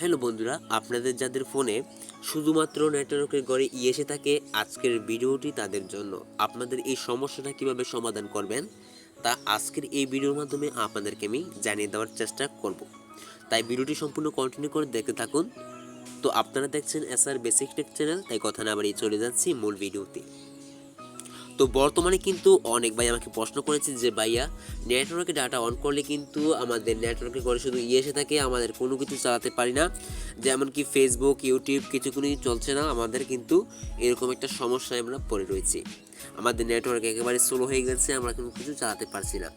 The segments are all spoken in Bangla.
হ্যালো বন্ধুরা, আপনাদের যাদের ফোনে শুধুমাত্র নেটওয়ার্কের ঘরে এসে থাকে, আজকের ভিডিওটি তাদের জন্য। আপনাদের এই সমস্যাটা কিভাবে সমাধান করবেন তা আজকের এই ভিডিওর মাধ্যমে আপনাদেরকে আমি জানিয়ে দেওয়ার চেষ্টা করব। তাই ভিডিওটি সম্পূর্ণ কন্টিনিউ করে দেখতে থাকুন। তো আপনারা দেখছেন এসআর বেসিক টেক চ্যানেল, তাই কথা না বাড়িয়ে চলে যাচ্ছি মূল ভিডিওতে। তো বর্তমানে কিন্তু অনেক ভাই আমাকে প্রশ্ন করেছে যে ভাইয়া, নেটওয়ার্কে ডাটা অন করলে কিন্তু আমাদের নেটওয়ার্কে ঘরে শুধু এসে থাকে, আমাদের কোনো কিছু চালাতে পারি না, যেমন কি ফেসবুক, ইউটিউব কিছু কোনো চলছে না, আমাদের কিন্তু এরকম একটা সমস্যায় আমরা পড়ে রয়েছি। আমাদের নেটওয়ার্ক একেবারে স্লো হয়ে গেছে, আমরা কোনো কিছু চালাতে পারছি না।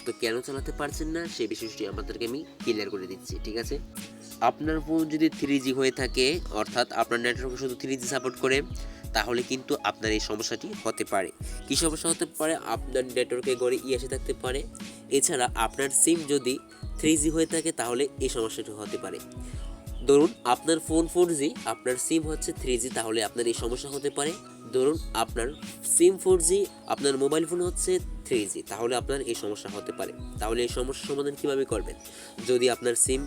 তো কেন চালাতে পারছেন না সেই বিষয়টি আপনাদেরকে আমি ক্লিয়ার করে দিচ্ছি, ঠিক আছে? আপনার ফোন যদি 3G হয়ে থাকে, অর্থাৎ আপনার নেটওয়ার্ক শুধু 3G সাপোর্ট করে, তাহলে কিন্তু আপনার এই সমস্যাটি হতে পারে। কী সমস্যা হতে পারে? আপনার নেটওয়ার্কে গড়ে এসে থাকতে পারে। এছাড়া আপনার সিম যদি 3G হয়ে থাকে তাহলে এই সমস্যাটি হতে পারে। ধরুন আপনার ফোন 4G, আপনার সিম হচ্ছে 3G, তাহলে আপনার এই সমস্যা হতে পারে। ধরুন আপনার সিম 4G, আপনার মোবাইল ফোন হচ্ছে 3G, তাহলে আপনার এই সমস্যা হতে পারে। তাহলে এই সমস্যার সমাধান কীভাবে করবেন? যদি আপনার সিম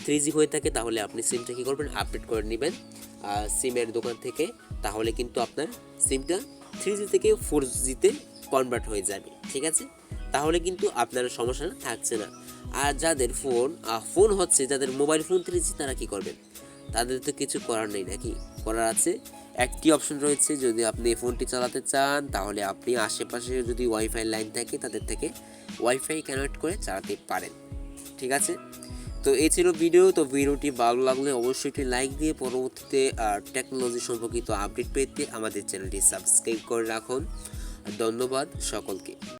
3G হয়ে থাকে তাহলে আপনি সিমটা কী করবেন? আপডেট করে নেবেন সিমের দোকান থেকে। তাহলে কিন্তু আপনার সিমটা 3G থেকে 4Gতে কনভার্ট হয়ে যাবে, ঠিক আছে? তাহলে কিন্তু আপনার সমস্যা থাকছে না। আর যাদের ফোন হচ্ছে, যাদের মোবাইল ফোন 3G, তারা কি করবেন? তাদের তো কিছু করার নেই, নাকি? করার আছে। একটি অপশন রয়েছে, যদি আপনি এই ফোনটি চালাতে চান তাহলে আপনি আশেপাশে যদি ওয়াইফাই লাইন থাকে তাদের থেকে ওয়াইফাই কানেক্ট করে চালাতে পারেন, ঠিক আছে? তো এই ছিল ভিডিও। তো ভিডিওটি ভালো লাগলে অবশ্যই একটি লাইক দিয়ে পরবর্তীতে টেকনোলজি সম্পর্কিত আপডেট পেতে আমাদের চ্যানেলটি সাবস্ক্রাইব করে রাখুন। ধন্যবাদ সকলকে।